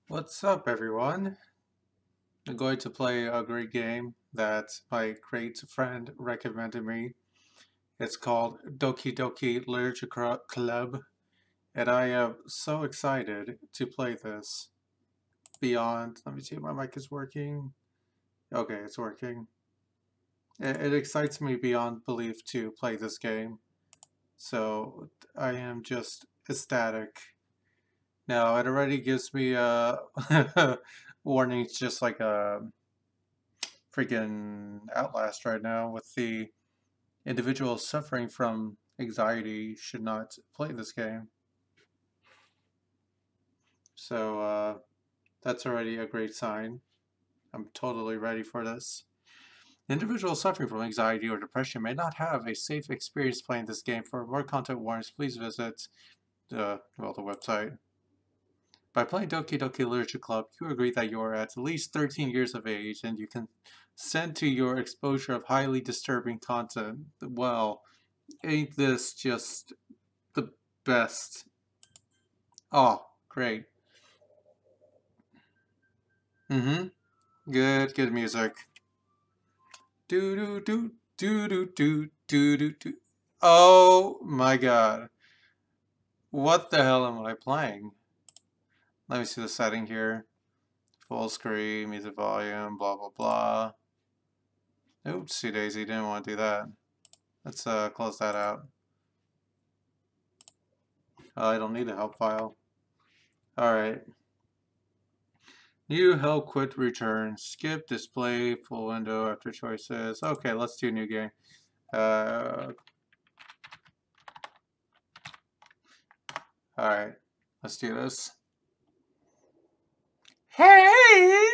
What's up, everyone? I'm going to play a great game that my great friend recommended me. It's called Doki Doki Literature Club, and I am so excited to play this. Let me see if my mic is working. Okay, it's working. It excites me beyond belief to play this game, so I am just ecstatic. Now, it already gives me warnings just like a freaking Outlast right now with the individual suffering from anxiety should not play this game. So that's already a great sign. I'm totally ready for this. Individuals suffering from anxiety or depression may not have a safe experience playing this game. For more content warnings, please visit the website. By playing Doki Doki Literature Club, you agree that you are at least 13 years of age and you consent to your exposure of highly disturbing content. Well, ain't this just the best? Oh, great. Mm-hmm. Good music. Do do do do do do do do do. Oh my god. What the hell am I playing? Let me see the setting here. Full screen, music volume, blah blah blah. Oopsie daisy, didn't want to do that. Let's close that out. I don't need a help file. Alright. New help quit return. Skip display full window after choices. Okay, let's do new game. Alright, let's do this. Hey!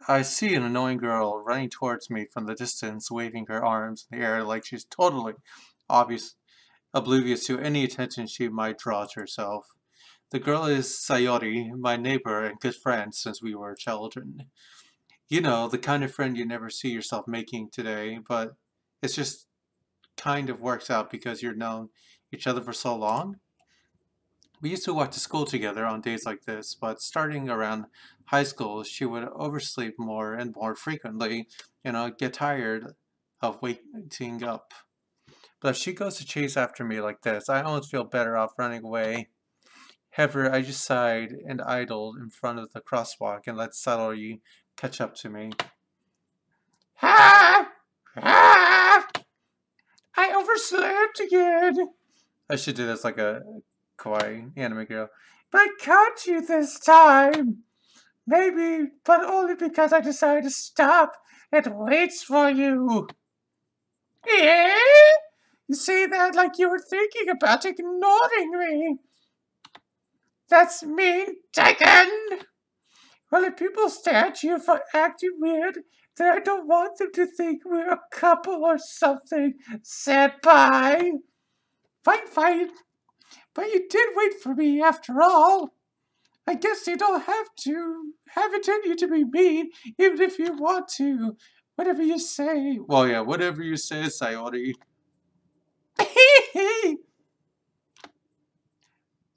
I see an annoying girl running towards me from the distance, waving her arms in the air like she's totally oblivious to any attention she might draw to herself. The girl is Sayori, my neighbor and good friend since we were children. You know, the kind of friend you never see yourself making today, but it's just kind of works out because you've known each other for so long. We used to walk to school together on days like this, but starting around high school, she would oversleep more and more frequently, get tired of waking up. But if she goes to chase after me like this, I almost feel better off running away. However, I just sighed and idled in front of the crosswalk and let Satori catch up to me. Ha! Ha! I overslept again. I should do this like a kawaii anime girl. But I caught you this time. Maybe, but only because I decided to stop and wait for you. Eh? You say that like you were thinking about ignoring me. That's mean, Tykan! Well, if people stare at you for acting weird, then I don't want them to think we're a couple or something, Senpai. Fine, fine. But you did wait for me after all. I guess you don't have it in you to be mean, even if you want to. Whatever you say. Well, yeah, whatever you say, Sayori.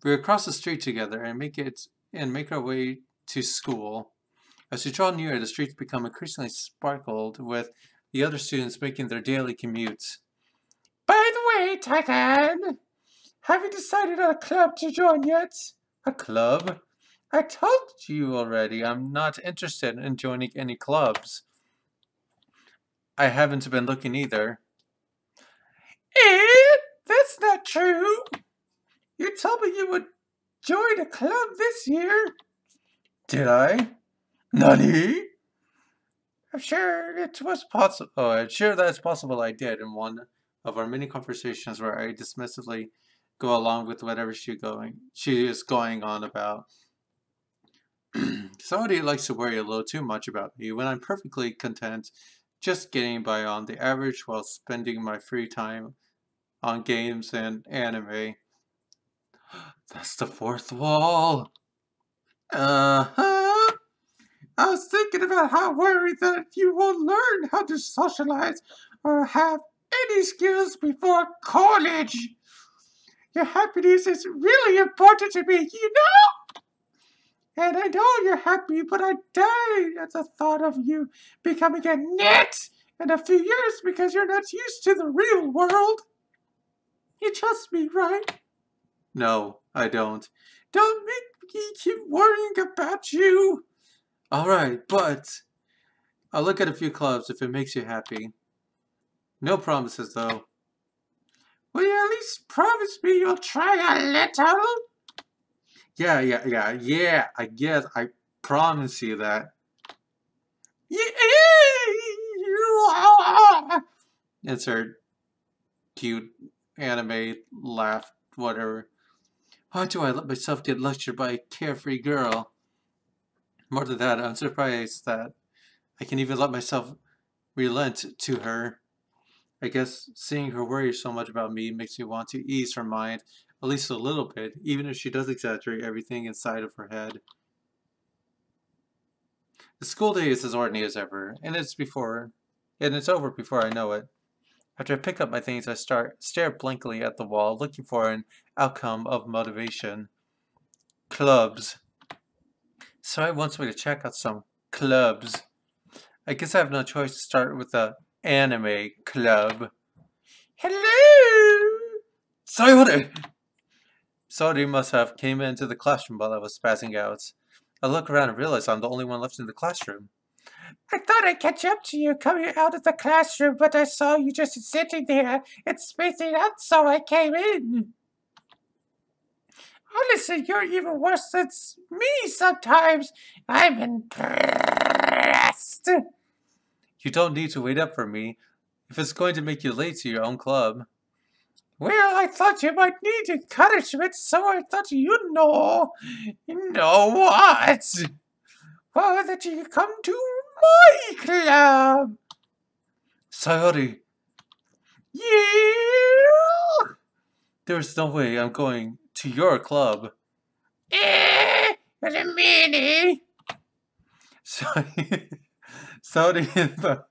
We cross the street together and make our way to school. As we draw near, the streets become increasingly sparkled with the other students making their daily commutes. By the way, Tykan, have you decided on a club to join yet? A club? I told you already, I'm not interested in joining any clubs. I haven't been looking either. Eh? That's not true. You told me you would join a club this year. Did I? Nani? I'm sure it was possible. Oh, I'm sure that's possible I did in one of our many conversations where I dismissively go along with whatever she is going on about. Somebody likes to worry a little too much about me when I'm perfectly content just getting by on the average while spending my free time on games and anime. That's the fourth wall. Uh-huh. I was thinking about how worried that you won't learn how to socialize or have any skills before college. Your happiness is really important to me, you know? And I know you're happy, but I die at the thought of you becoming a net in a few years because you're not used to the real world. You trust me, right? No, I don't. Don't make me keep worrying about you. Alright, but I'll look at a few clubs if it makes you happy. No promises, though. Will you at least promise me you'll try a little? Yeah, I guess I promise you that. Insert cute anime laugh, whatever. Why do I let myself get lectured by a carefree girl? More than that, I'm surprised that I can even let myself relent to her. I guess seeing her worry so much about me makes me want to ease her mind, at least a little bit, even if she does exaggerate everything inside of her head. The school day is as ordinary as ever, and it's over before I know it. After I pick up my things, I stare blankly at the wall, looking for an outcome of motivation. Clubs. So I wants me to check out some clubs. I guess I have no choice to start with the anime club. Hello! Sayori must have came into the classroom while I was passing out. I look around and realize I'm the only one left in the classroom. I thought I'd catch up to you coming out of the classroom, but I saw you just sitting there and spacing out, so I came in. Honestly, you're even worse than me sometimes. I'm impressed. You don't need to wait up for me if it's going to make you late to your own club. Well, I thought you might need encouragement, so I thought you'd know. You know what? Well, that you come to my club. Sayori. Yeah. There's no way I'm going to your club. The mini. Sayori is the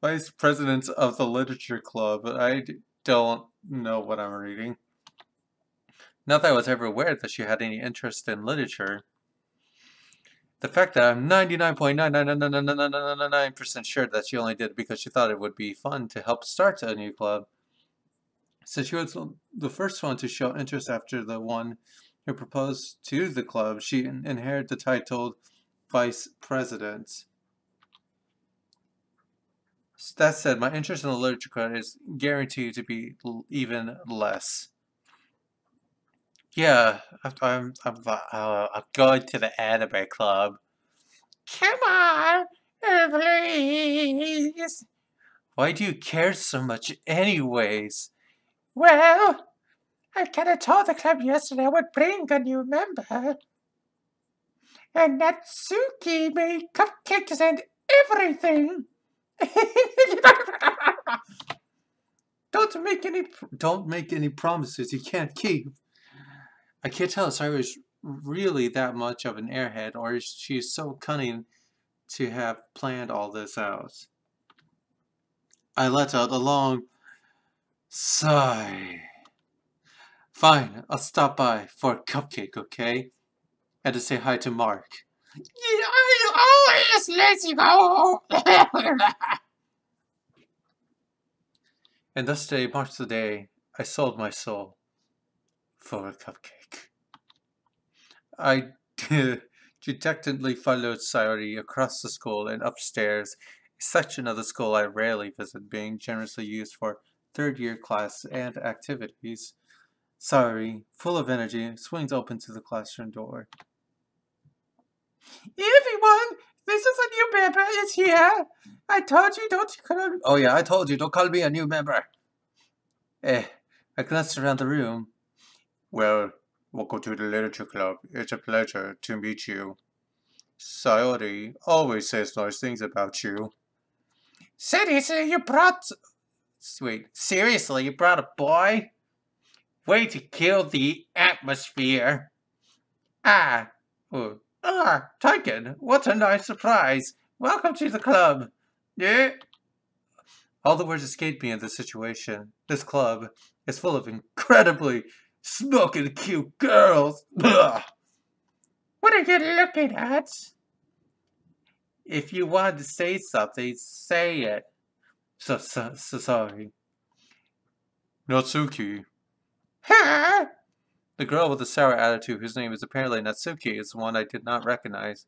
vice president of the literature club. I don't know what I'm reading. Not that I was ever aware that she had any interest in literature. The fact that I'm 99.9999999% sure that she only did it because she thought it would be fun to help start a new club. Since she was the first one to show interest after the one who proposed to the club, she inherited the title Vice President. That said, my interest in the literature club is guaranteed to be even less. Yeah, I'm going to the anime club. Come on, please. Why do you care so much anyways? Well, I kinda told the club yesterday I would bring a new member. And Natsuki made cupcakes and everything. Don't make any promises you can't keep. I can't tell if Cyrus really that much of an airhead, or is she so cunning to have planned all this out. I let out a long sigh. Fine, I'll stop by for a cupcake, okay? And to say hi to Mark. Yeah, I always let you go. And this day marks the day I sold my soul for a cupcake. I detectively followed Sayori across the school and upstairs, a section of the school I rarely visit, being generously used for third-year class and activities. Sayori, full of energy, swings open to the classroom door. Everyone, this is a new member is here. I told you don't call me. Oh yeah, I told you don't call me a new member. I glanced around the room. Well, welcome to the literature club. It's a pleasure to meet you. Sayori always says nice things about you. Seriously, you brought a boy? Way to kill the atmosphere. Tykan, what a nice surprise. Welcome to the club. Yeah. All the words escaped me in this situation. This club is full of incredibly smoking cute girls. Ugh. What are you looking at? If you wanted to say something, say it. So sorry. Natsuki. Huh? The girl with the sour attitude, whose name is apparently Natsuki, is the one I did not recognize.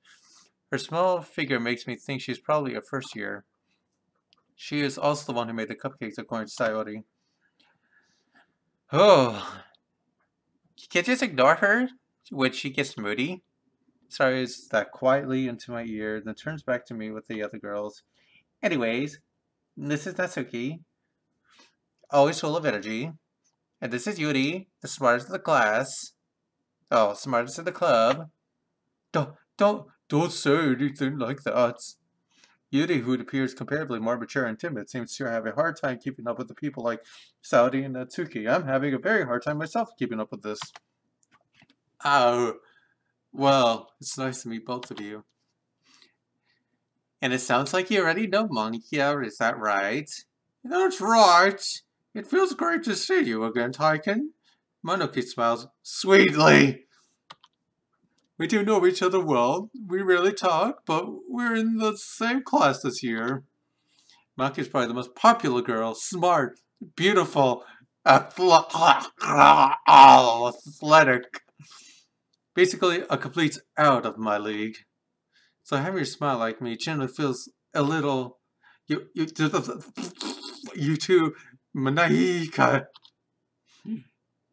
Her small figure makes me think she's probably a first year. She is also the one who made the cupcakes, according to Sayori. Oh, you can't just ignore her when she gets moody. Sayori says that quietly into my ear, then turns back to me with the other girls. Anyways, this is Natsuki, always full of energy. And this is Yuri, the smartest of the class. Oh, smartest of the club. Don't say anything like that. Yuri, who appears comparatively more mature and timid, seems to have a hard time keeping up with the people like Saudi and Natsuki. I'm having a very hard time myself keeping up with this. Oh, well, it's nice to meet both of you. And it sounds like you already know Monica, is that right? That's right. It feels great to see you again, Tykan. Monoki smiles sweetly. We do know each other well. We rarely talk, but we're in the same class this year. Maki's probably the most popular girl, smart, beautiful, athletic. Basically, a complete out of my league. So having her smile like me generally feels a little... You two, Manaika.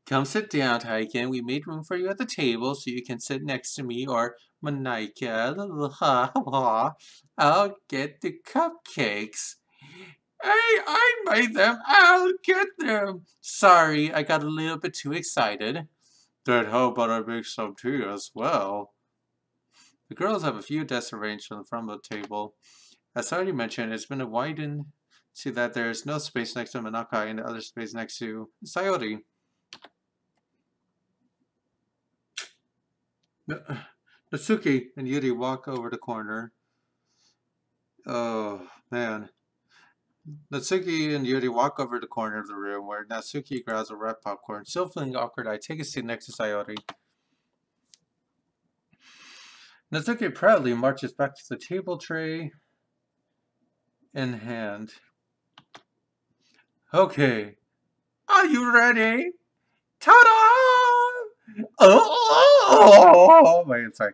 Come sit down, Tyken. We made room for you at the table so you can sit next to me or Manaika. I'll get the cupcakes. Hey, I made them. I'll get them. Sorry, I got a little bit too excited. Then how about I make some tea as well? The girls have a few desks arranged on the front of the table. As already mentioned, it's been widened so that there is no space next to Manaka and the other space next to Sayori. Natsuki and Yuri walk over the corner. Oh, man. Natsuki and Yuri walk over the corner of the room where Natsuki grabs a wrapped popcorn. Still feeling awkward, I take a seat next to Sayori. Natsuki proudly marches back to the table, tray in hand. Okay. Are you ready? Ta-da! Oh, wait, sorry.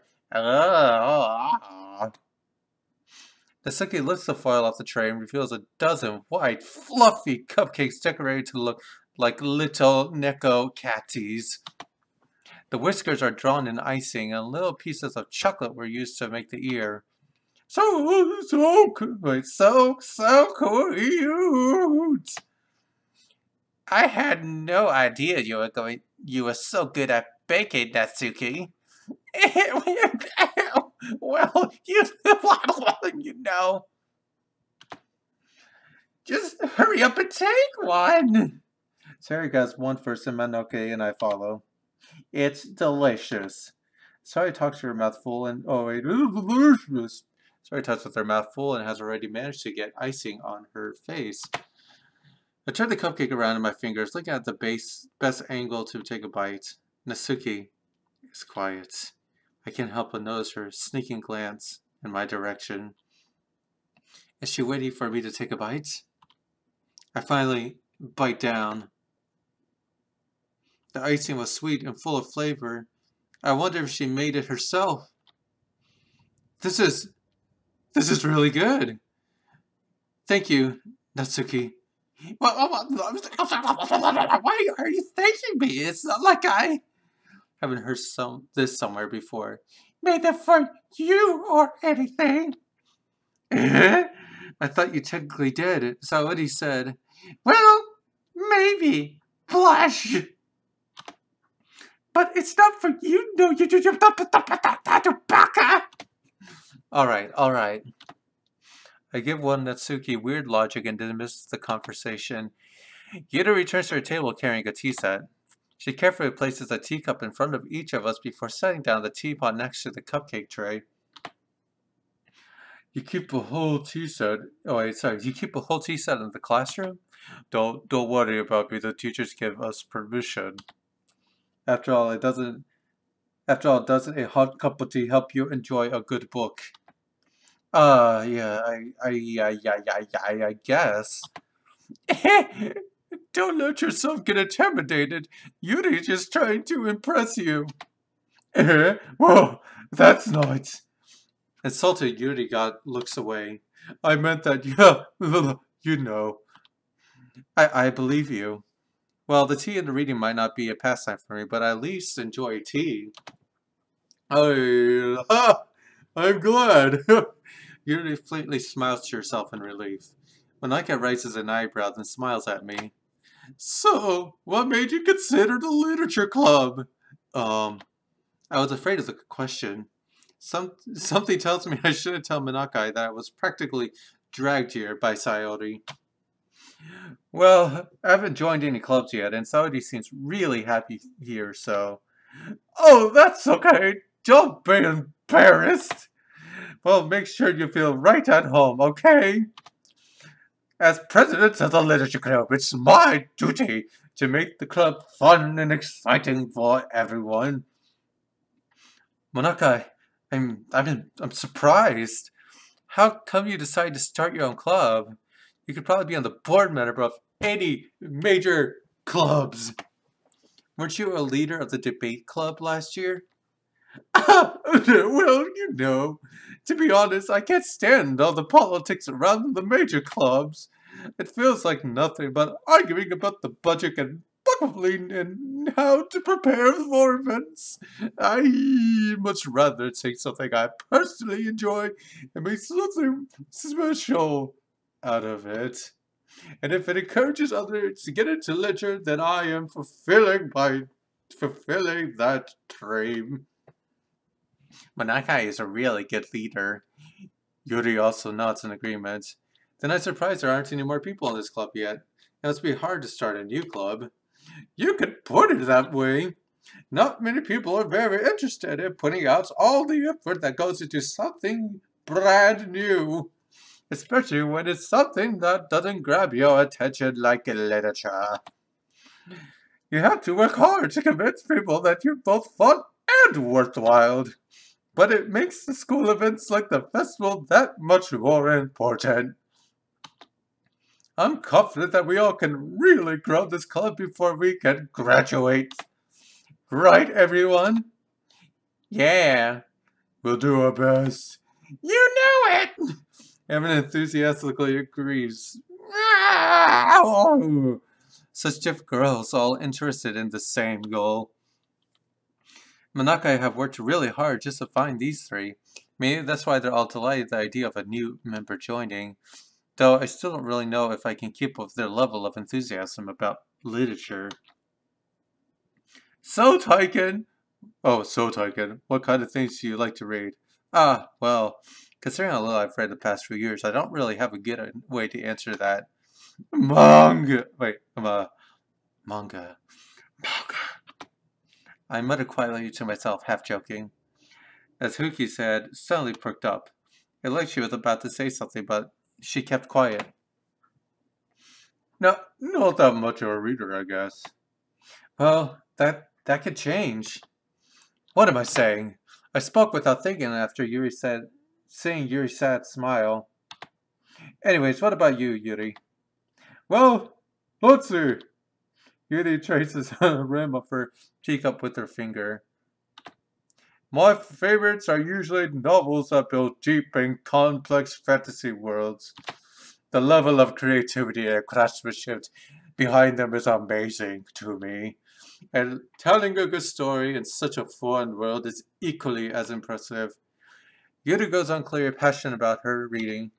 Natsuki lifts the foil off the tray and reveals a dozen white, fluffy cupcakes decorated to look like little Neko catties. The whiskers are drawn in icing, and little pieces of chocolate were used to make the ear. So cute! I had no idea you were so good at baking, Natsuki. Well, you know. Just hurry up and take one. Sari gets one first and Manoke and I follow. It's delicious. Sari talks to her mouth full and it is delicious. Sari talks with her mouth full and has already managed to get icing on her face. I turn the cupcake around in my fingers, looking at the best angle to take a bite. Natsuki is quiet. I can't help but notice her sneaking glance in my direction. Is she waiting for me to take a bite? I finally bite down. The icing was sweet and full of flavor. I wonder if she made it herself. This is really good. Thank you, Natsuki. Why are you thanking me? It's not like I haven't heard this somewhere before. Made it for you or anything. I thought you technically did. So what he said. Well, maybe. Blush. But it's not for you. No, you baka. All right. I give one Natsuki weird logic and dismiss the conversation. Yuta returns to her table carrying a tea set. She carefully places a teacup in front of each of us before setting down the teapot next to the cupcake tray. You keep a whole tea set. You keep a whole tea set in the classroom? Don't worry about me. The teachers give us permission. After all, it doesn't After all, doesn't a hot cup of tea help you enjoy a good book? Yeah, I guess. Don't let yourself get intimidated. Yuri's just trying to impress you. Whoa, that's not. Insulted Yuri looks away. I meant that, yeah, you know. I believe you. Well, the tea and the reading might not be a pastime for me, but I at least enjoy tea. I'm glad. Yuri faintly smiles to herself in relief. Monika raises an eyebrow and smiles at me. So, what made you consider the literature club? I was afraid of the question. Something tells me I shouldn't tell Minakai that I was practically dragged here by Sayori. Well, I haven't joined any clubs yet, and Sayori seems really happy here, so... Oh, that's okay. Don't be embarrassed. Well, make sure you feel right at home, okay? As president of the literature club, it's my duty to make the club fun and exciting for everyone. Monakai, I'm surprised. How come you decided to start your own club? You could probably be on the board member of any major clubs. Weren't you a leader of the debate club last year? Well, to be honest, I can't stand all the politics around the major clubs. It feels like nothing but arguing about the budget and probably and how to prepare for events. I much rather take something I personally enjoy and make something special out of it. And if it encourages others to get into literature, then I am fulfilling that dream. Manakai is a really good leader. Yuri also nods in agreement. Then I'm surprised there aren't any more people in this club yet. It must be hard to start a new club. You could put it that way. Not many people are very interested in putting out all the effort that goes into something brand new. Especially when it's something that doesn't grab your attention like literature. You have to work hard to convince people that you're both fun and worthwhile. But it makes the school events like the festival that much more important. I'm confident that we all can really grow this club before we can graduate. Right, everyone? Yeah, we'll do our best. You know it! Evan enthusiastically agrees. Such different girls, all interested in the same goal. Manakai have worked really hard just to find these three. Maybe that's why they're all delighted at the idea of a new member joining. Though I still don't really know if I can keep up with their level of enthusiasm about literature. So Tykan, what kind of things do you like to read? Well, considering how little I've read the past few years, I don't really have a good way to answer that. Manga! Manga. I muttered quietly to myself, half joking. As Huki said, suddenly perked up. It looked like she was about to say something, but she kept quiet. No, not that much of a reader, I guess. Well, that could change. What am I saying? I spoke without thinking after seeing Yuri's sad smile. Anyways, what about you, Yuri? Well, let's see. Yuri traces the rim of her teacup with her finger. My favorites are usually novels that build deep and complex fantasy worlds. The level of creativity and craftsmanship behind them is amazing to me. And telling a good story in such a foreign world is equally as impressive. Yuri goes on clear passionate about her reading.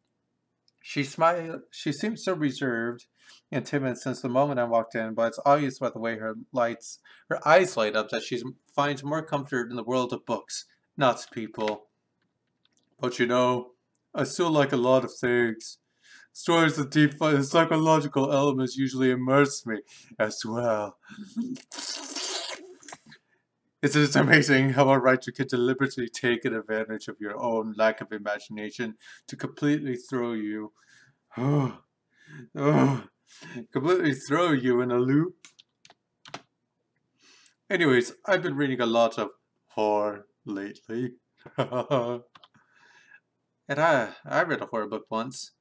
She seems so reserved and timid since the moment I walked in, but it's obvious by the way her eyes light up that she finds more comfort in the world of books, not people. But I still like a lot of things. Stories with deep psychological elements usually immerse me as well. It's amazing how a writer can deliberately take advantage of your own lack of imagination to completely throw you completely throw you in a loop. Anyways, I've been reading a lot of horror lately. And I read a horror book once.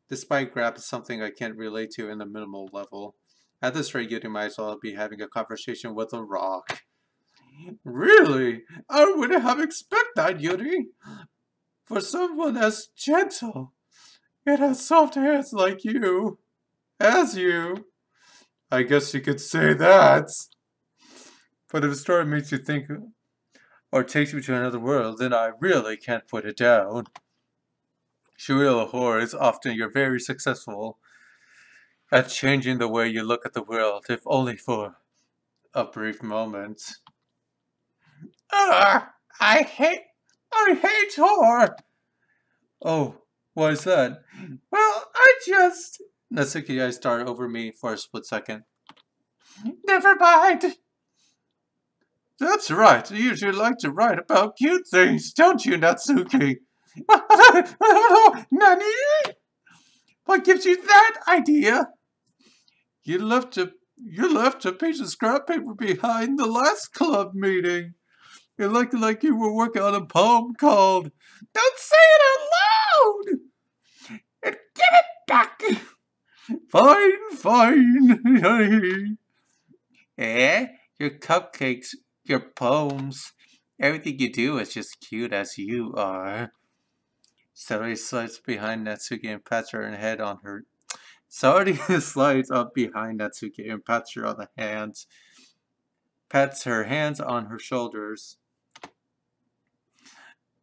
Despite grab is something I can't relate to in a minimal level. At this rate, you might as well be having a conversation with a rock. Really? I wouldn't have expected that, Yuri. For someone as gentle and has soft hands like you. As you. I guess you could say that. But if a story makes you think or takes you to another world, then I really can't put it down. Surreal horror is often you're very successful at changing the way you look at the world, if only for a brief moment. Ah, I hate horror. Oh, why is that? Well, Natsuki eyes started over me for a split second. Never mind. That's right. You usually like to write about cute things, don't you, Natsuki? Nani? What gives you that idea? You left a piece of scrap paper behind the last club meeting. It looked like you were working on a poem called "Don't Say It Out Loud!" And give it back! Fine, fine. Your cupcakes, your poems, everything you do is just cute as you are. Satori slides behind Natsuki and pats her head on her. Satori slides up behind Natsuki and pats her on the hands. Pats her hands on her shoulders.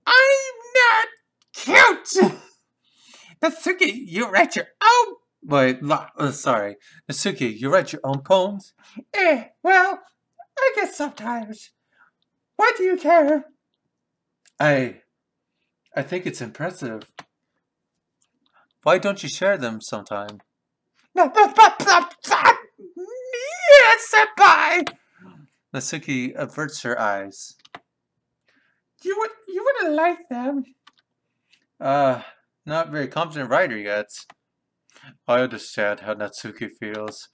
I'm not cute! Natsuki, you write your own... Wait, sorry. Natsuki, you write your own poems? Well, I guess sometimes. Why do you care? I think it's impressive. Why don't you share them sometime? Yes, senpai! Natsuki averts her eyes. You wouldn't like them. Not very confident writer yet. I understand how Natsuki feels.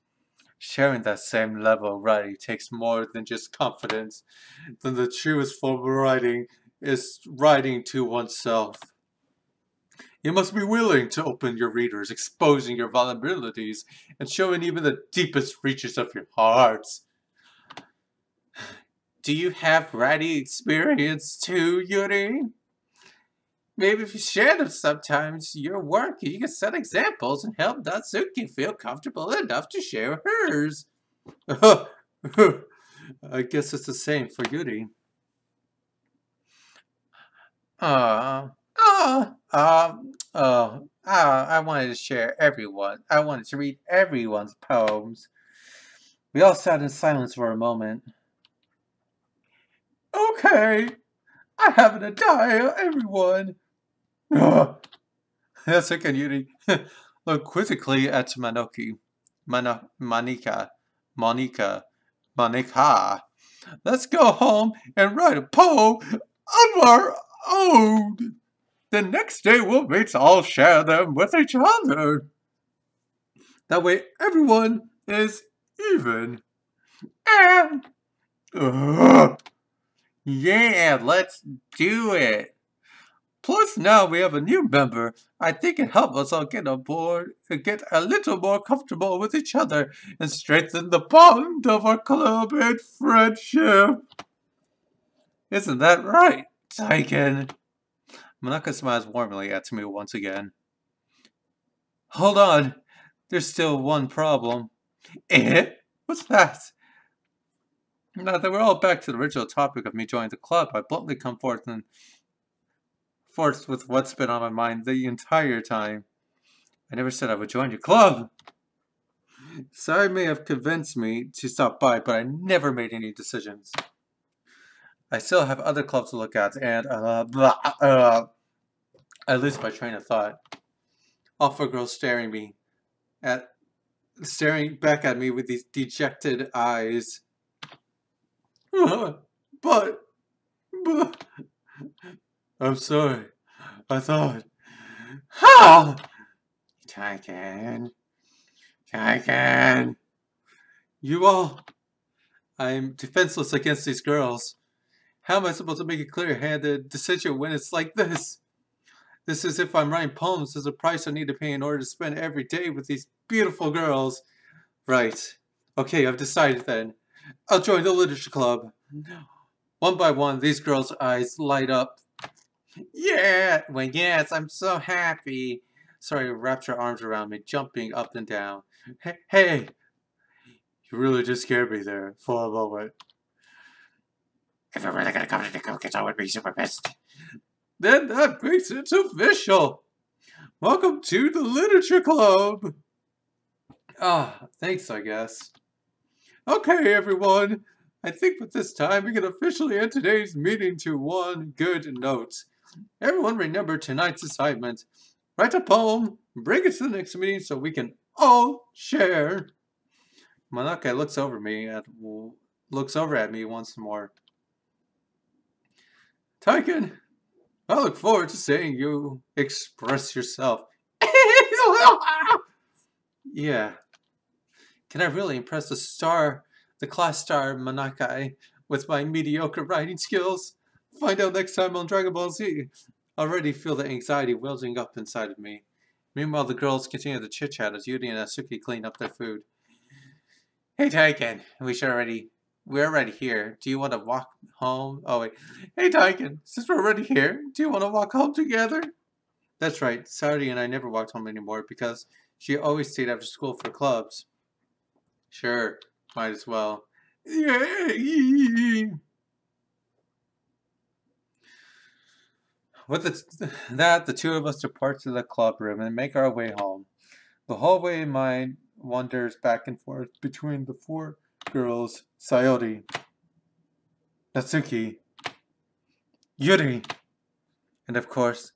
Sharing that same level of writing takes more than just confidence. Then the truest form of writing is writing to oneself. You must be willing to open your readers, exposing your vulnerabilities, and showing even the deepest reaches of your hearts. Do you have writing experience too, Yuri? Maybe if you share them sometimes, your work, you can set examples and help Natsuki feel comfortable enough to share hers. I guess it's the same for Yuri. I wanted to share everyone. I wanted to read everyone's poems. We all sat in silence for a moment. Okay, I haven't a die, everyone. Natsuki and Yuri looked quizzically at Monica. Let's go home and write a poem of our own. The next day we'll all share them with each other. That way everyone is even. Yeah, let's do it. Plus, now we have a new member. I think it helps us all get on board and get a little more comfortable with each other and strengthen the bond of our club and friendship. Isn't that right, Tykan? Monaka smiles warmly at me once again. Hold on. There's still one problem. What's that? Now that we're all back to the original topic of me joining the club, I bluntly come forth with what's been on my mind the entire time. I never said I would join your club. Sorry may have convinced me to stop by, but I never made any decisions. I still have other clubs to look at, and I lose my train of thought. All four girls staring back at me with these dejected eyes. But I'm sorry. I thought. How? Tykan. You all. I'm defenseless against these girls. How am I supposed to make a clear-handed decision when it's like this? This is if I'm writing poems. There's a price I need to pay in order to spend every day with these beautiful girls. Right. Okay, I've decided then. I'll join the literature club. One by one, these girls' eyes light up. Yeah! Well, yes, I'm so happy. Sorry, wrapped her arms around me, jumping up and down. Hey! You really just scared me there for a moment. If we're really gonna come to the cookies, I would be super pissed. Then that makes it official. Welcome to the Literature Club. Ah, thanks, I guess. Okay, everyone. I think with this time we can officially end today's meeting to one good note. Everyone remember tonight's assignment. Write a poem, bring it to the next meeting so we can all share. Manaka looks over at me once more. Tykan, I look forward to seeing you express yourself. Yeah. Can I really impress the class star Manakai with my mediocre writing skills? Find out next time on Dragon Ball Z. I already feel the anxiety welling up inside of me. Meanwhile, the girls continue to chit-chat as Yuri and Asuki clean up their food. Hey, Tyken, we're already here. Do you want to walk home? Oh, wait. Hey, Tyken, since we're already here, do you want to walk home together? That's right. Saturday and I never walked home anymore because she always stayed after school for clubs. Sure, might as well. Yay! With that, the two of us depart to the club room and make our way home. The hallway mind wanders back and forth between the four girls, Sayori, Natsuki, Yuri, and of course,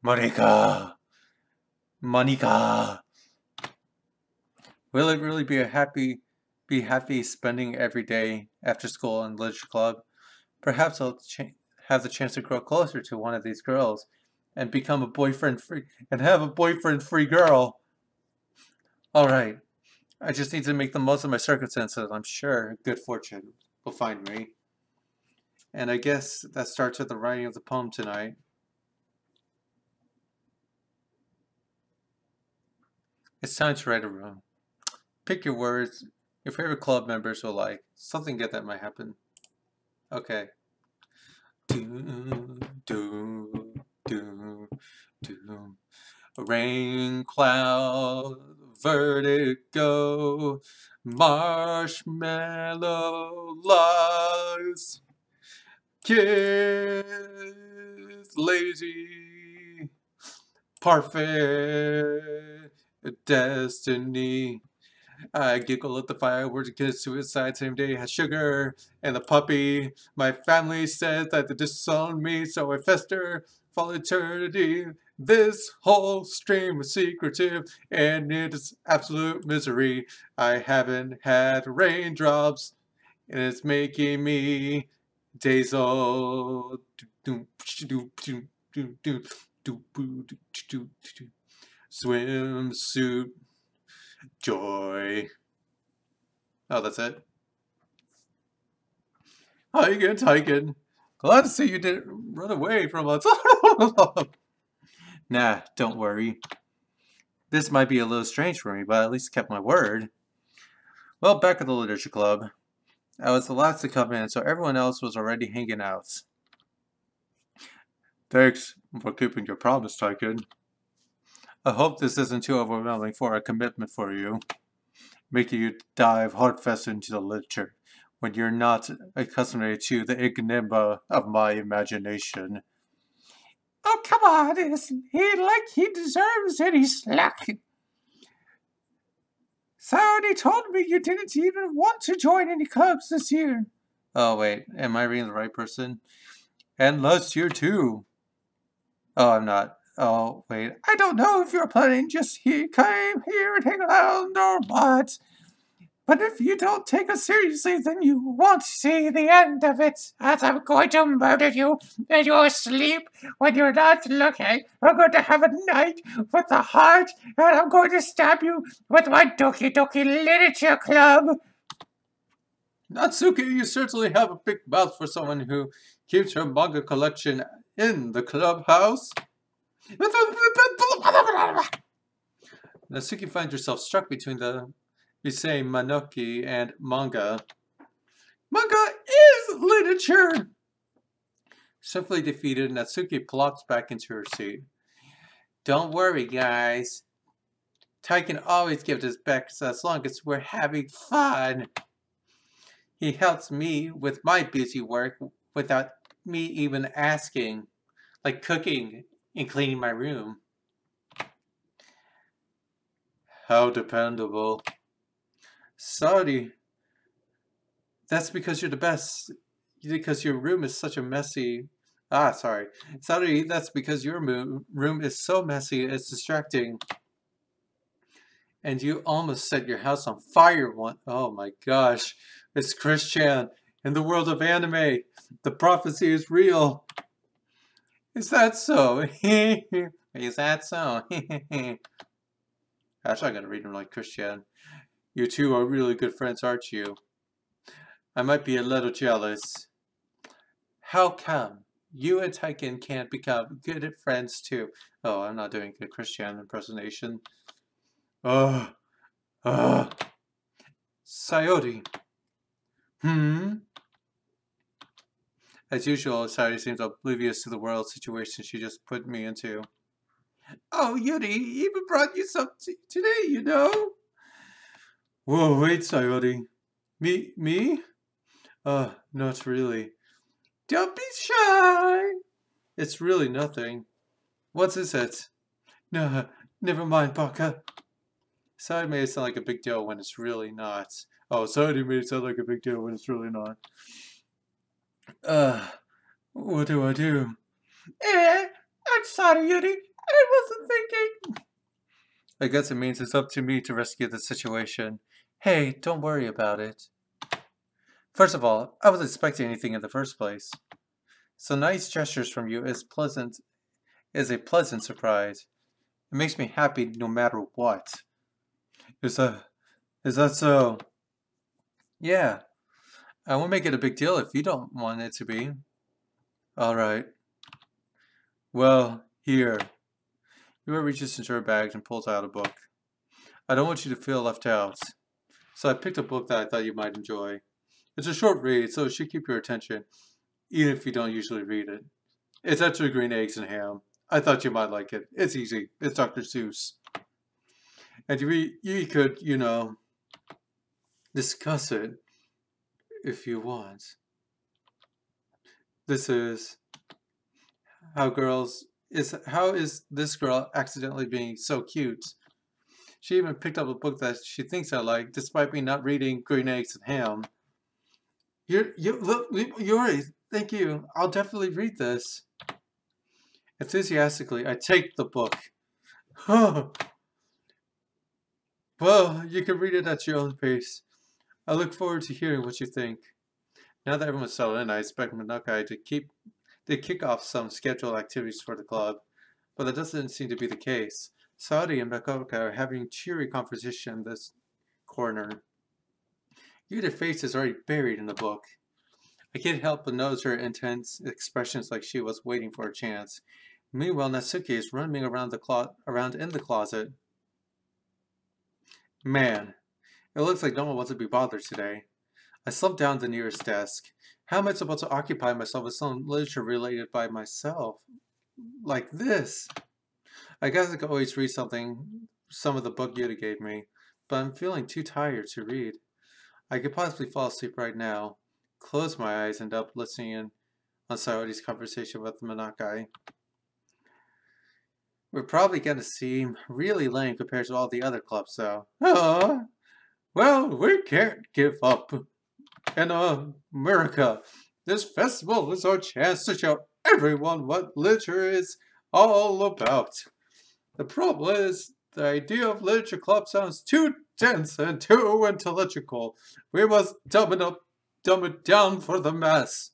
Monika. Will it really be happy spending every day after school in literature club? Perhaps I'll have the chance to grow closer to one of these girls and become have a boyfriend-free girl. All right. I just need to make the most of my circumstances. I'm sure good fortune will find me. And I guess that starts with the writing of the poem tonight. It's time to write a poem. Pick your words your favorite club members will like. Something good that might happen. Okay. Rain cloud, vertigo, marshmallow lies, kiss, lazy, parfait, destiny. I giggle at the fireworks, get suicide same day has sugar, and the puppy. My family says that they disown me, so I fester for eternity. This whole stream is secretive, and it is absolute misery. I haven't had raindrops, and it's making me days old. Swimsuit. Joy. Oh, that's it? Tyken. Glad to see you didn't run away from us. Nah, don't worry. This might be a little strange for me, but I at least kept my word. Well, back at the literature club. I was the last to come in, so everyone else was already hanging out. Thanks for keeping your promise, Tyken. I hope this isn't too overwhelming for a commitment for you, making you dive hardfast into the literature when you're not accustomed to the enigma of my imagination. Oh, come on, isn't he like he deserves any slack? Somebody told me you didn't even want to join any clubs this year. Oh, wait, am I reading the right person? And last year, too. Oh, I'm not. Oh, wait. I don't know if you're planning just came here and hang around or what. But if you don't take us seriously, then you won't see the end of it. As I'm going to murder you in your sleep when you're not looking. I'm going to have a night with the heart, and I'm going to stab you with my Doki Doki Literature Club. Natsuki, you certainly have a big mouth for someone who keeps her manga collection in the clubhouse. Natsuki finds herself struck between the Issei Manoki and manga. Manga is literature! Swiftly defeated, Natsuki plops back into her seat. Don't worry, guys. Tykan always gives his best as long as we're having fun. He helps me with my busy work without me even asking, like cooking and cleaning my room. How dependable. Sorry. That's because you're the best. Because your room is such a messy... sorry. Sorry, that's because your room is so messy it's distracting. And you almost set your house on fire once. Oh my gosh. It's Christian. In the world of anime, the prophecy is real. Is that so? Is that so? Actually, I'm going to read him like Christian. You two are really good friends, aren't you? I might be a little jealous. How come? You and Tykan can't become good friends too. Oh, I'm not doing a Christian impersonation. Ugh. Ugh. Sayori. As usual, Sayori seems oblivious to the world situation she just put me into. Oh, Yuri even brought you something today, you know? Whoa, wait, Sayori. Me? Not really. Don't be shy! It's really nothing. What is it? No, never mind, Baka. Sayori made it sound like a big deal when it's really not. Oh, Sayori made it sound like a big deal when it's really not. What do I do? I'm sorry, Yuri. I wasn't thinking. I guess it means it's up to me to rescue the situation. Hey, don't worry about it. First of all, I wasn't expecting anything in the first place. So nice gestures from you is a pleasant surprise. It makes me happy no matter what. Is that so? Yeah. I won't make it a big deal if you don't want it to be. Alright. Well, here. Yura reaches into her bag and pulls out a book. I don't want you to feel left out. So I picked a book that I thought you might enjoy. It's a short read, so it should keep your attention, even if you don't usually read it. It's actually Green Eggs and Ham. I thought you might like it. It's easy. It's Dr. Seuss. And you could, discuss it if you want. This is how is this girl accidentally being so cute? She even picked up a book that she thinks I like, despite me not reading Green Eggs and Ham. Yuri, thank you. I'll definitely read this. Enthusiastically, I take the book. Well, you can read it at your own pace. I look forward to hearing what you think. Now that everyone's settled in, I expect Manakai to kick off some scheduled activities for the club, but that doesn't seem to be the case. Saudi and Makoka are having cheery conversation in this corner. Yuda's face is already buried in the book. I can't help but notice her intense expressions like she was waiting for a chance. Meanwhile, Natsuki is running around in the closet. Man, it looks like no one wants to be bothered today. I slumped down at the nearest desk. How am I supposed to occupy myself with some literature related by myself? Like this. I guess I could always read some of the book Yuta gave me, but I'm feeling too tired to read. I could possibly fall asleep right now, close my eyes, and end up listening in on Sayori's conversation with Manakai. We're probably going to seem really lame compared to all the other clubs, though. Oh, well, we can't give up. In America, this festival is our chance to show everyone what literature is all about. The problem is, the idea of literature club sounds too dense and too intellectual. We must dumb it down for the mass.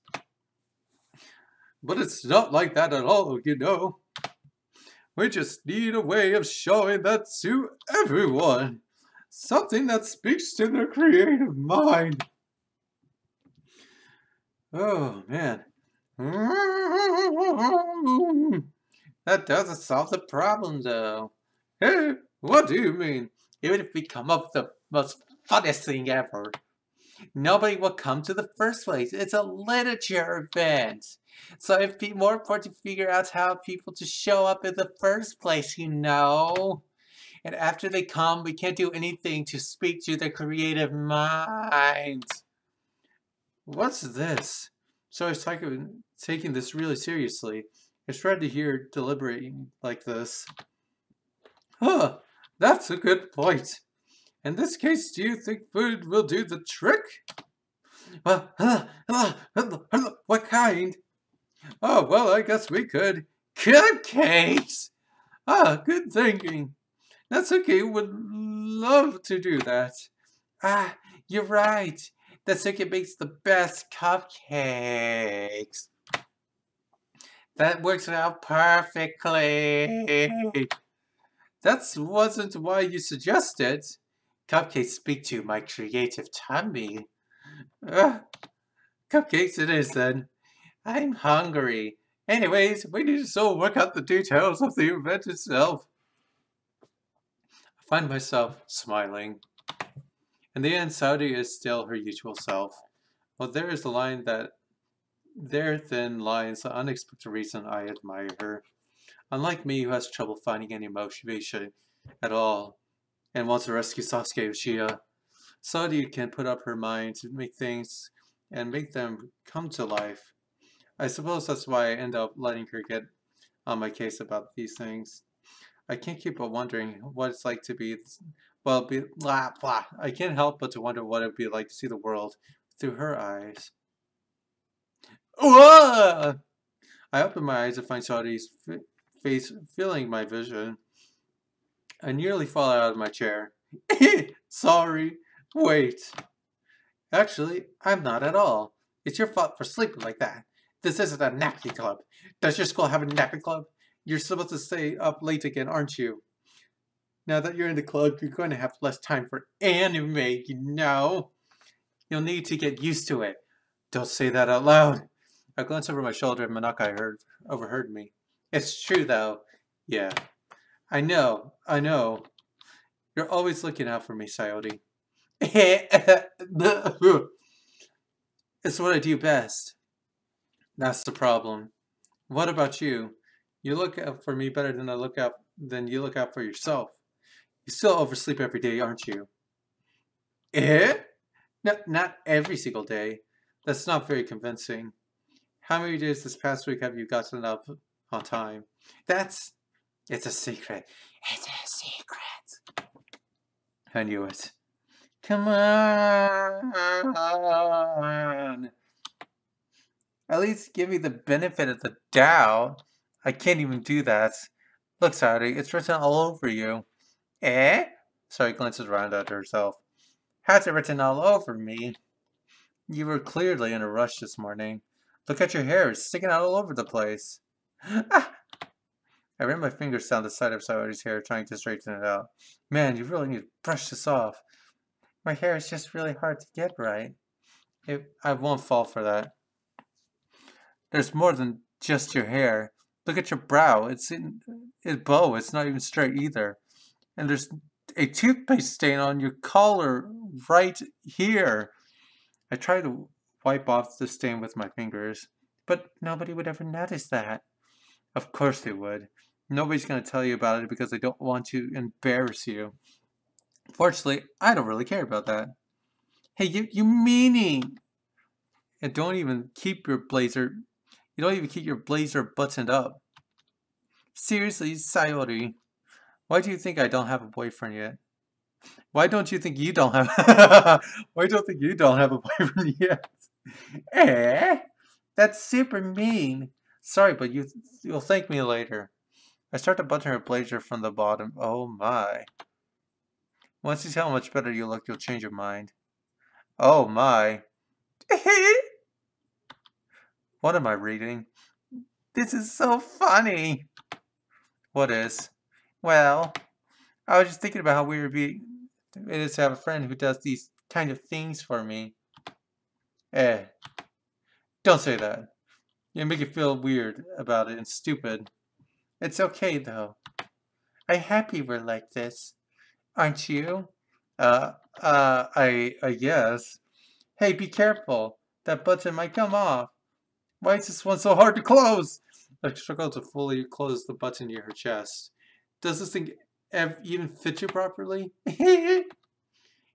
But it's not like that at all, you know. We just need a way of showing that to everyone. Something that speaks to their creative mind. Oh, man. That doesn't solve the problem, though. Hey, what do you mean? Even if we come up with the most funniest thing ever, nobody will come to the first place. It's a literature event. So it'd be more important to figure out how people to show up in the first place, you know? And after they come, we can't do anything to speak to their creative minds. What's this? So I was taking this really seriously. It's rare to hear deliberating like this. Huh, that's a good point. In this case, do you think food will do the trick? What kind? Oh, well, I guess we could. Cupcakes! Ah, good thinking. That's okay, would love to do that. Ah, you're right. The Suki makes the best cupcakes. That works out perfectly. That wasn't why you suggested. Cupcakes speak to my creative tummy. Cupcakes it is then. I'm hungry. Anyways, we need to still work out the details of the event itself. I find myself smiling. In the end, Saudi is still her usual self. Well, there is the line that there then lies the unexpected reason I admire her. Unlike me, who has trouble finding any motivation at all and wants to rescue Sasuke Uchiha, Saudi can put up her mind to make things and make them come to life. I suppose that's why I end up letting her get on my case about these things. I can't keep but wondering what it's like to be, well, be blah blah. I can't help but to wonder what it'd be like to see the world through her eyes. Whoa! I open my eyes to find Saudi's face filling my vision. I nearly fall out of my chair. Sorry. Wait. Actually, I'm not at all. It's your fault for sleeping like that. This isn't a napping club. Does your school have a napping club? You're supposed to stay up late again, aren't you? Now that you're in the club, you're going to have less time for anime, you know? You'll need to get used to it. Don't say that out loud. I glanced over my shoulder and Manakai overheard me. It's true, though. Yeah. I know. You're always looking out for me, Sayori. It's what I do best. That's the problem. What about you? You look out for me better than you look out for yourself. You still oversleep every day, aren't you? Eh? No, not every single day. That's not very convincing. How many days this past week have you gotten up on time? It's a secret. It's a secret. I knew it. Come on. At least give me the benefit of the doubt. I can't even do that. Look, Saudi, it's written all over you. Eh? Sorry, glances around at herself. How's it written all over me? You were clearly in a rush this morning. Look at your hair, it's sticking out all over the place. Ah! I ran my fingers down the side of Saudi's hair, trying to straighten it out. Man, you really need to brush this off. My hair is just really hard to get right. I won't fall for that. There's more than just your hair. Look at your brow. It's bow. It's not even straight either. And there's a toothpaste stain on your collar right here. I tried to wipe off the stain with my fingers, but nobody would ever notice that. Of course they would. Nobody's going to tell you about it because they don't want to embarrass you. Fortunately, I don't really care about that. Hey, you meanie! And you don't even keep your blazer buttoned up. Seriously, Sayori, why do you think I don't have a boyfriend yet? Why don't you think you don't have Why don't think you don't have a boyfriend yet? Eh? That's super mean. Sorry, but you'll thank me later. I start to button her blazer from the bottom. Oh my. Once you see how much better you look, you'll change your mind. Oh my. What am I reading? This is so funny. What is? Well, I was just thinking about how weird it is to have a friend who does these kind of things for me. Eh. Don't say that. You make it feel weird about it and stupid. It's okay, though. I'm happy we're like this. Aren't you? I guess. Hey, be careful. That button might come off. Why is this one so hard to close? I struggle to fully close the button near her chest. Does this thing even fit you properly? It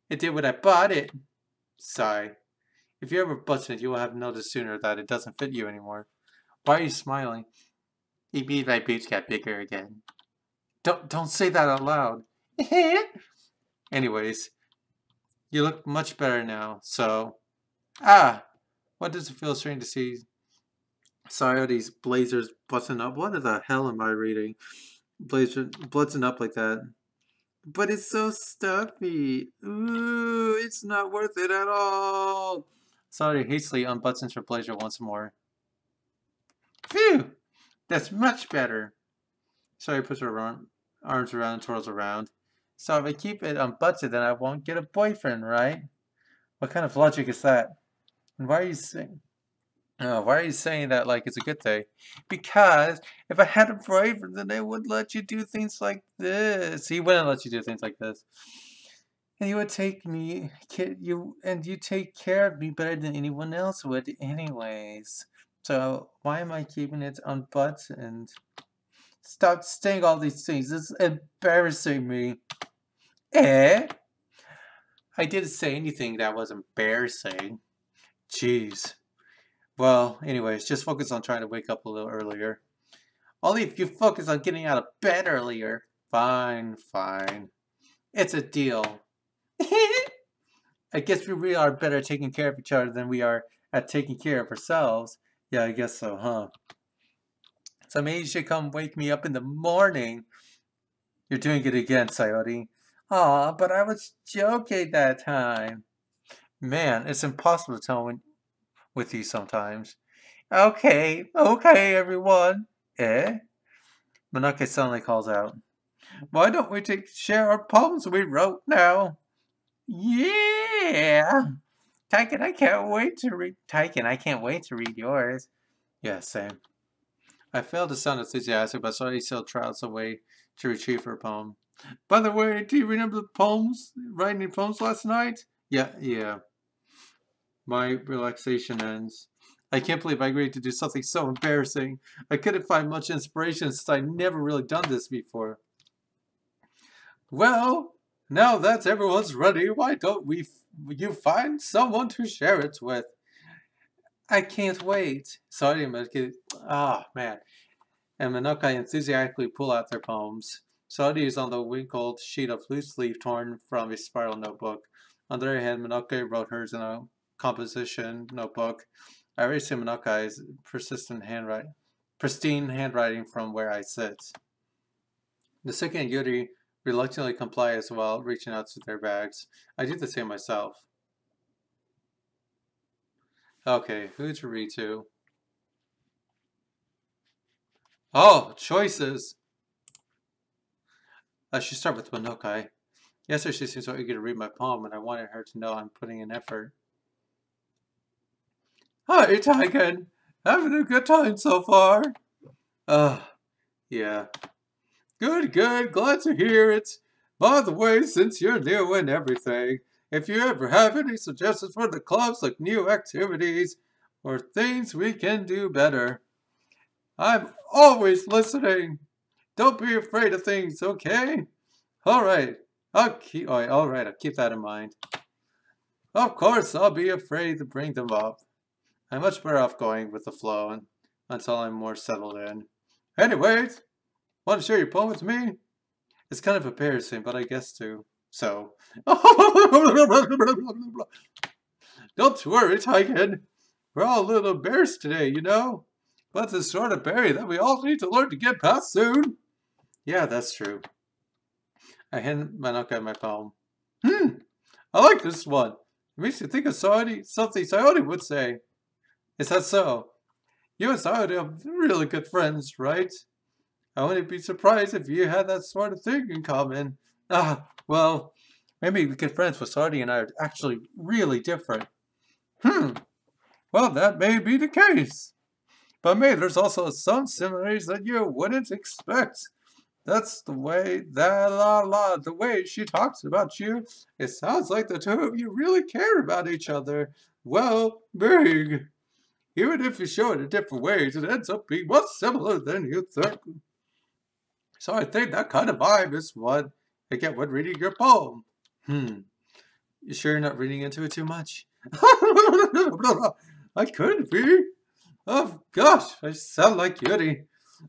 did when I bought it. Sigh. If you ever button it, you will have noticed sooner that it doesn't fit you anymore. Why are you smiling? You mean my boots got bigger again. Don't say that out loud. Anyways, you look much better now, so... Ah! What does it feel strange to see Coyote's blazers button up? What the hell am I reading? Button up like that. But it's so stuffy. Ooh, it's not worth it at all. Coyote hastily unbuttons her blazer once more. Phew! That's much better. Coyote puts her arms around and twirls around. So if I keep it unbuttoned, then I won't get a boyfriend, right? What kind of logic is that? And why are you saying... Oh, why are you saying that like it's a good thing? Because if I had a boyfriend, then I would let you do things like this. He wouldn't let you do things like this. And you would take me, you take care of me better than anyone else would anyways. So why am I keeping it unbuttoned? Stop saying all these things. This is embarrassing me. Eh? I didn't say anything that was embarrassing. Jeez. Well, anyways, just focus on trying to wake up a little earlier. Only if you focus on getting out of bed earlier. Fine, fine. It's a deal. I guess we really are better at taking care of each other than we are at taking care of ourselves. Yeah, I guess so, huh? So maybe you should come wake me up in the morning. You're doing it again, Coyote. Aw, but I was joking that time. Man, it's impossible to tell with you sometimes. Okay, everyone. Eh? Monoke suddenly calls out. Why don't we share our poems we wrote now? Yeah! Tykan, I can't wait to read yours. Yeah, same. I failed to sound enthusiastic, but Saudi still trots away to retrieve her poem. By the way, do you remember the poems? Writing the poems last night? Yeah. My relaxation ends. I can't believe I agreed to do something so embarrassing. I couldn't find much inspiration since I'd never really done this before. Well, now that everyone's ready, why don't you find someone to share it with? I can't wait. Sorry, man. And Monokai enthusiastically pull out their poems. Saudi is on the wrinkled sheet of loose leaf torn from a spiral notebook. On the other hand, Monokai wrote hers in a composition notebook. I already see Monokai's pristine handwriting from where I sit. The second and Yuri reluctantly comply as well, reaching out to their bags. I do the same myself. Okay, who to read to? Oh, choices! I should start with Monokai. Yesterday she seemed so eager to read my poem, and I wanted her to know I'm putting in effort. Hi, Tykan! Having a good time so far? Yeah. Good, glad to hear it. By the way, since you're new and everything, if you ever have any suggestions for the clubs, like new activities, or things we can do better, I'm always listening. Don't be afraid of things, okay? Alright, I'll keep that in mind. Of course, I'll be afraid to bring them up. I'm much better off going with the flow until I'm more settled in. Anyways, want to share your poem with me? It's kind of embarrassing, but I guess to. So. Don't worry, Tykan. We're all a little embarrassed today, you know? But it's the sort of berry that we all need to learn to get past soon. Yeah, that's true. I hand Monokai my poem. I like this one. It makes you think of something Coyote would say. Is that so? You and Coyote are really good friends, right? I wouldn't be surprised if you had that sort of thing in common. Well, maybe good friends with Coyote and I are actually really different. Well, that may be the case. But maybe there's also some similarities that you wouldn't expect. That's the way the way she talks about you. It sounds like the two of you really care about each other. Well, big. Even if you show it in different ways, it ends up being much similar than you think. So I think that kind of vibe is what I get when reading your poem. You sure you're not reading into it too much? I could be. Oh gosh, I sound like Yuri.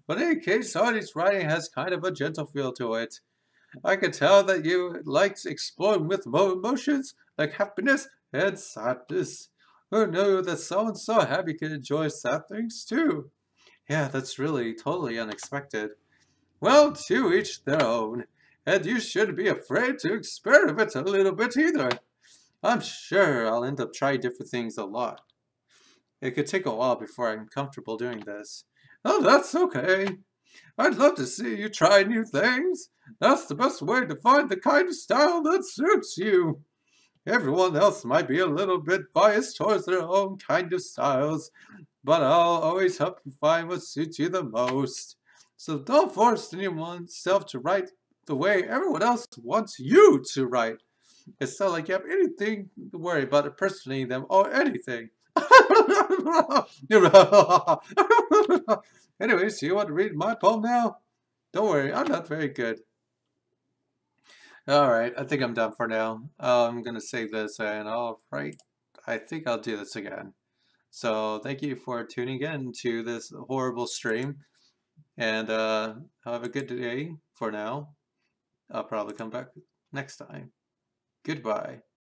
But in any case, Artie's writing has kind of a gentle feel to it. I can tell that you likes exploring with emotions like happiness and sadness. Who knew that someone so happy could enjoy sad things too? Yeah, that's really totally unexpected. Well, to each their own. And you shouldn't be afraid to experiment a little bit either. I'm sure I'll end up trying different things a lot. It could take a while before I'm comfortable doing this. Oh, that's okay. I'd love to see you try new things. That's the best way to find the kind of style that suits you. Everyone else might be a little bit biased towards their own kind of styles, but I'll always help you find what suits you the most. So don't force anyone's self to write the way everyone else wants you to write. It's not like you have anything to worry about impersonating them or anything. Anyways, you want to read my poem now? Don't worry, I'm not very good. Alright, I think I'm done for now. I'm gonna save this and I think I'll do this again. So thank you for tuning in to this horrible stream. And have a good day for now. I'll probably come back next time. Goodbye.